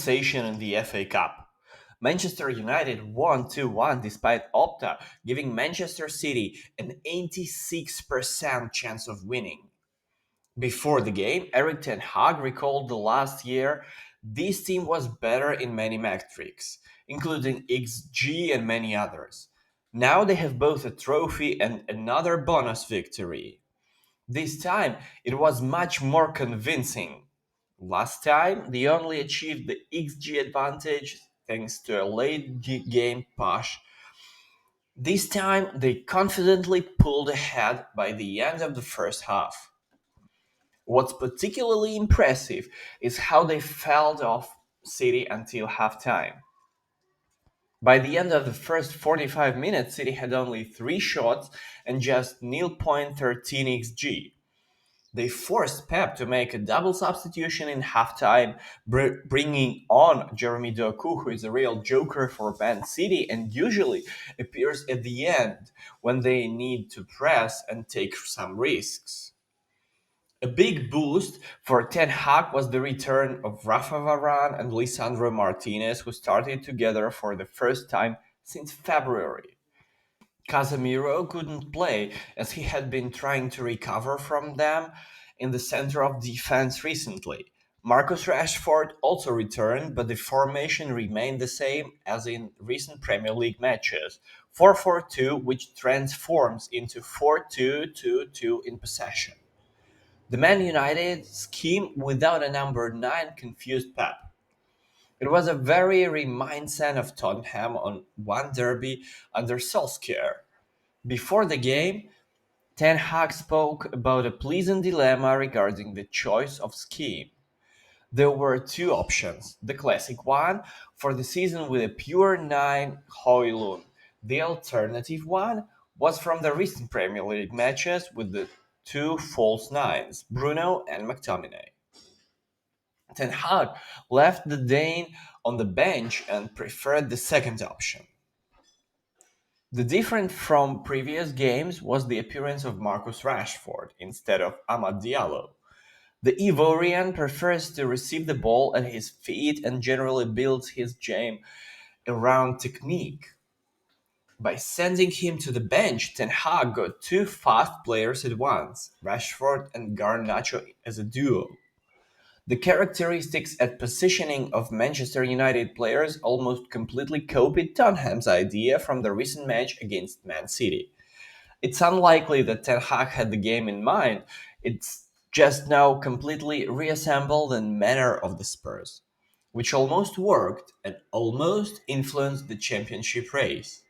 sensation in the FA Cup. Manchester United won 2-1 despite Opta giving Manchester City an 86% chance of winning. Before the game, Erik Ten Hag recalled the last year this team was better in many metrics, including XG and many others. Now they have both a trophy and another bonus victory. This time it was much more convincing. Last time they only achieved the XG advantage thanks to a late game push. This time they confidently pulled ahead by the end of the first half. What's particularly impressive is how they felled off City until halftime. By the end of the first 45 minutes, City had only 3 shots and just 0.13 xg. They forced Pep to make a double substitution in halftime, bringing on Jeremy Doku, who is a real joker for Man City and usually appears at the end when they need to press and take some risks. A big boost for Ten Hag was the return of Rafa Varane and Lisandro Martinez, who started together for the first time since February. Casemiro couldn't play as he had been trying to recover from them in the center of defense recently. Marcus Rashford also returned, but the formation remained the same as in recent Premier League matches 4-4-2, which transforms into 4-2-2-2 in possession. The Man United scheme without a number 9 confused Pep. It was a very reminiscent of Tottenham on one derby under Solskjaer. Before the game, Ten Hag spoke about a pleasant dilemma regarding the choice of scheme. There were two options: the classic one for the season with a pure 9 Højlund. The alternative one was from the recent Premier League matches with the two false nines, Bruno and McTominay. Ten Hag left the Dane on the bench and preferred the second option. The difference from previous games was the appearance of Marcus Rashford instead of Amad Diallo. The Ivorian prefers to receive the ball at his feet and generally builds his game around technique. By sending him to the bench, Ten Hag got two fast players at once, Rashford and Garnacho as a duo. The characteristics and positioning of Manchester United players almost completely copied Tottenham's idea from the recent match against Man City. It's unlikely that Ten Hag had the game in mind, it's just now completely reassembled the manner of the Spurs, which almost worked and almost influenced the championship race.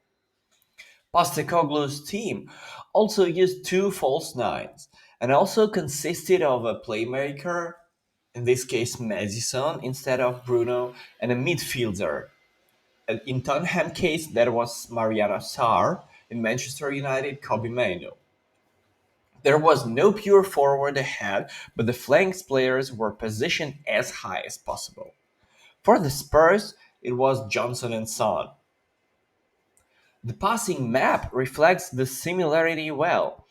Postecoglou's team also used two false nines and also consisted of a playmaker, in this case Madison instead of Bruno, and a midfielder. In Tottenham case that was Mariano Sarr, in Manchester United Kobe Mainoo. There was no pure forward ahead, but the flanks players were positioned as high as possible. For the Spurs, it was Johnson and Son. The passing map reflects the similarity well.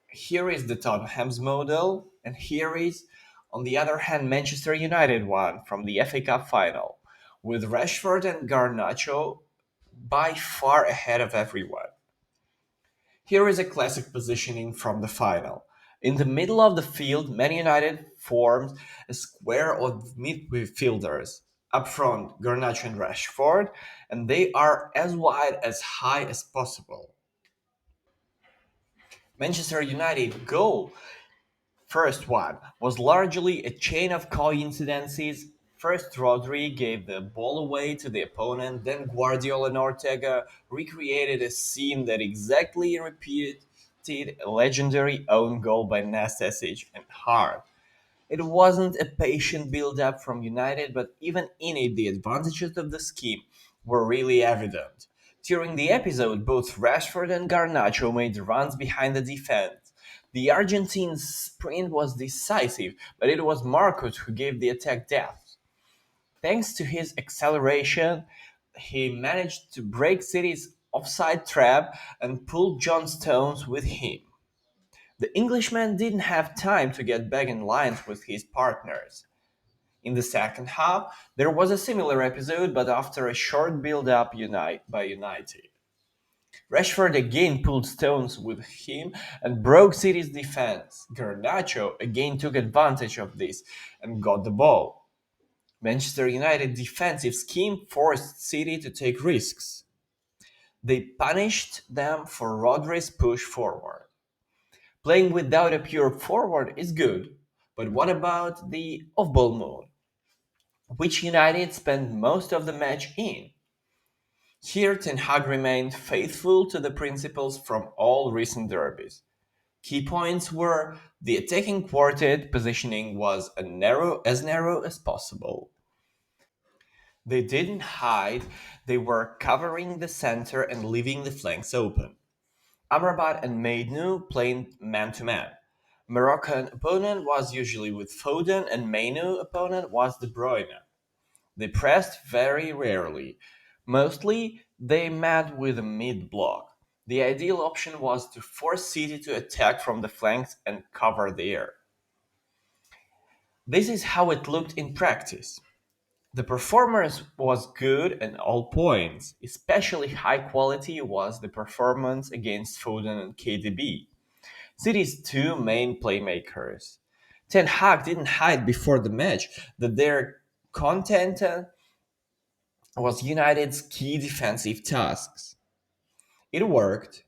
Here is the Tottenham's model, and here is, on the other hand, Manchester United one from the FA Cup final, with Rashford and Garnacho by far ahead of everyone. Here is a classic positioning from the final. In the middle of the field, Man United forms a square of midfielders. Up front, Garnacho and Rashford, and they are as wide as high as possible. Manchester United goal, first one, was largely a chain of coincidences. First, Rodri gave the ball away to the opponent, then Guardiola and Ortega recreated a scene that exactly repeated a legendary own goal by Nastasic and Hart. It wasn't a patient build-up from United, but even in it, the advantages of the scheme were really evident. During the episode, both Rashford and Garnacho made runs behind the defense. The Argentine sprint was decisive, but it was Marcos who gave the attack depth. Thanks to his acceleration, he managed to break City's offside trap and pull John Stones with him. The Englishman didn't have time to get back in line with his partners. In the second half, there was a similar episode, but after a short build-up by United. Rashford again pulled stones with him and broke City's defense. Garnacho again took advantage of this and got the ball. Manchester United defensive scheme forced City to take risks. They punished them for Rodri's push forward. Playing without a pure forward is good, but what about the off-ball mode, which United spent most of the match in? Here Ten Hag remained faithful to the principles from all recent derbies. Key points were the attacking quartet positioning was as narrow as possible. They didn't hide, they were covering the center and leaving the flanks open. Amrabat and Mainu played man to man. Moroccan opponent was usually with Foden and Mainu opponent was De Bruyne. They pressed very rarely. Mostly they met with a mid block. The ideal option was to force City to attack from the flanks and cover the air. This is how it looked in practice. The performance was good at all points. Especially high quality was the performance against Foden and KDB, City's two main playmakers. Ten Hag didn't hide before the match that their content was United's key defensive tasks. It worked.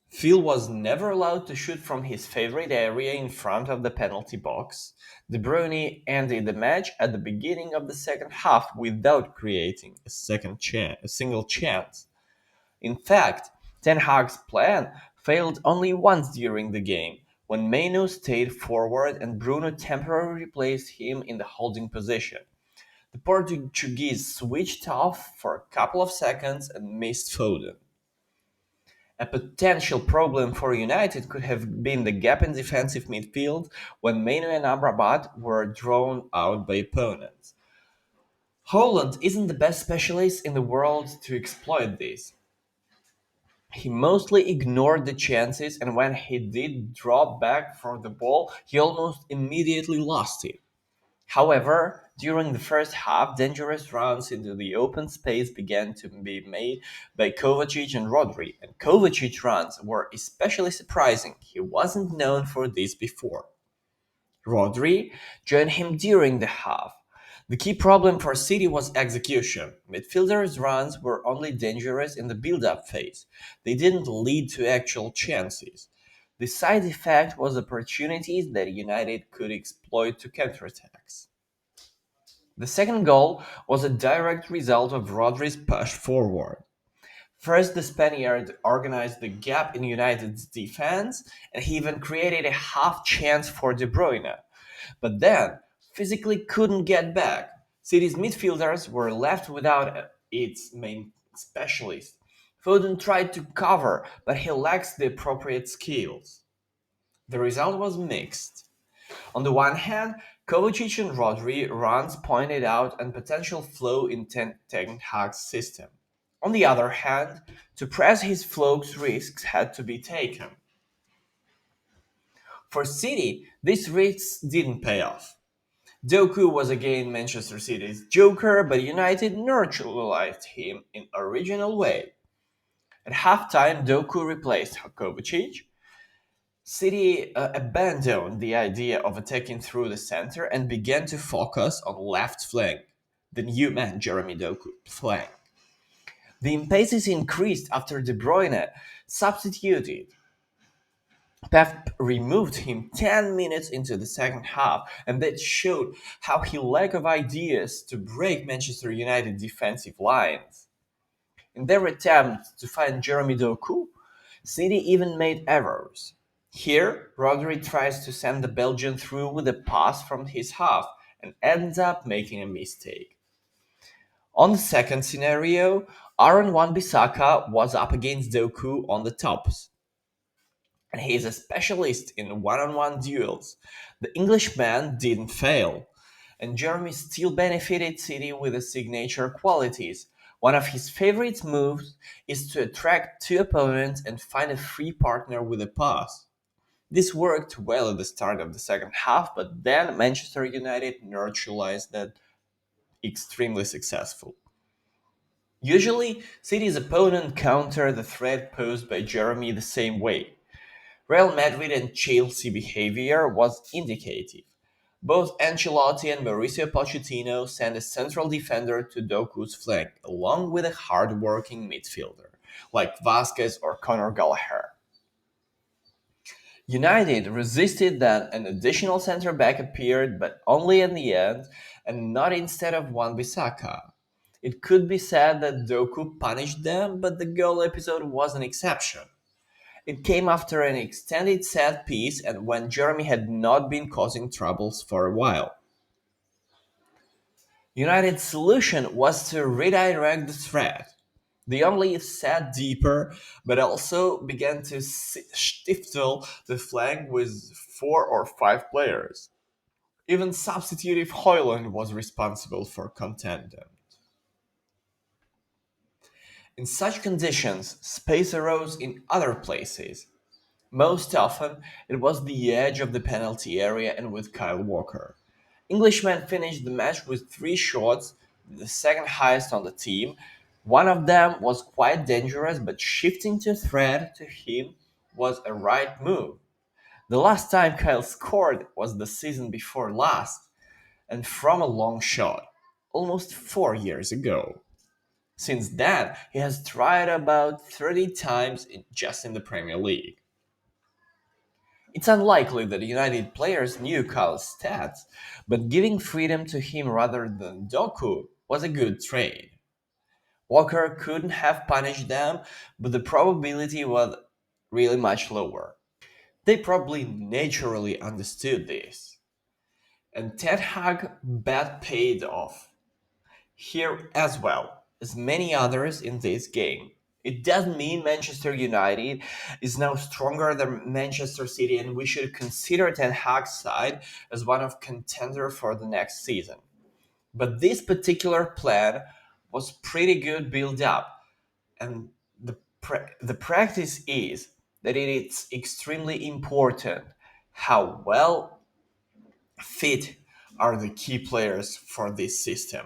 Phil was never allowed to shoot from his favorite area in front of the penalty box. De Bruyne ended the match at the beginning of the second half without creating a single chance. In fact, Ten Hag's plan failed only once during the game, when Mainu stayed forward and Bruno temporarily replaced him in the holding position. The Portuguese switched off for a couple of seconds and missed Foden. A potential problem for United could have been the gap in defensive midfield when Mainu and Amrabat were drawn out by opponents. Holland isn't the best specialist in the world to exploit this. He mostly ignored the chances, and when he did drop back for the ball, he almost immediately lost it. However, during the first half, dangerous runs into the open space began to be made by Kovacic and Rodri, and Kovacic's runs were especially surprising. He wasn't known for this before. Rodri joined him during the half. The key problem for City was execution. Midfielders' runs were only dangerous in the build-up phase. They didn't lead to actual chances. The side effect was opportunities that United could exploit to counterattacks. The second goal was a direct result of Rodri's push forward. First, the Spaniard organized the gap in United's defense, and he even created a half chance for De Bruyne. But then, physically couldn't get back. City's midfielders were left without its main specialist. Foden tried to cover, but he lacks the appropriate skills. The result was mixed. On the one hand, Kovacic and Rodri runs pointed out a potential flaw in Ten Hag's system. On the other hand, to press his flows, risks had to be taken. For City, these risks didn't pay off. Doku was again Manchester City's joker, but United neutralized him in original way. At halftime, Doku replaced Kovacic. City abandoned the idea of attacking through the center and began to focus on left flank, the new man Jeremy Doku flank. The impetus increased after De Bruyne substituted. Pep removed him 10 minutes into the second half, and that showed how he lack of ideas to break Manchester United defensive lines. In their attempt to find Jeremy Doku, City even made errors. Here, Rodri tries to send the Belgian through with a pass from his half and ends up making a mistake. On the second scenario, Aaron Wan-Bissaka was up against Doku on the tops, and he is a specialist in one-on-one duels. The Englishman didn't fail, and Jeremy still benefited City with his signature qualities. One of his favorite moves is to attract two opponents and find a free partner with a pass. This worked well at the start of the second half, but then Manchester United neutralized that extremely successful. Usually, City's opponent countered the threat posed by Jeremy the same way. Real Madrid and Chelsea behavior was indicative. Both Ancelotti and Mauricio Pochettino sent a central defender to Doku's flank, along with a hard-working midfielder, like Vasquez or Conor Gallagher. United resisted that an additional centre back appeared, but only in the end, and not instead of Wan-Bissaka. It could be said that Doku punished them, but the goal episode was an exception. It came after an extended set piece and when Jeremy had not been causing troubles for a while. United's solution was to redirect the threat. They only sat deeper, but also began to stifle the flank with 4 or 5 players. Even substitute Hoyland was responsible for contention. In such conditions, space arose in other places. Most often, it was the edge of the penalty area and with Kyle Walker. Englishman finished the match with 3 shots, the second highest on the team. One of them was quite dangerous, but shifting to threat to him was a right move. The last time Kyle scored was the season before last, and from a long shot, almost 4 years ago. Since then, he has tried about 30 times just in the Premier League. It's unlikely that United players knew Kyle's stats, but giving freedom to him rather than Doku was a good trade. Walker couldn't have punished them, but the probability was really much lower. They probably naturally understood this. And Ted Hag bet paid off. Here as well as many others in this game. It doesn't mean Manchester United is now stronger than Manchester City and we should consider Ten Hag's side as one of contender for the next season. But this particular plan was pretty good build up and the practice is that it is extremely important how well fit are the key players for this system.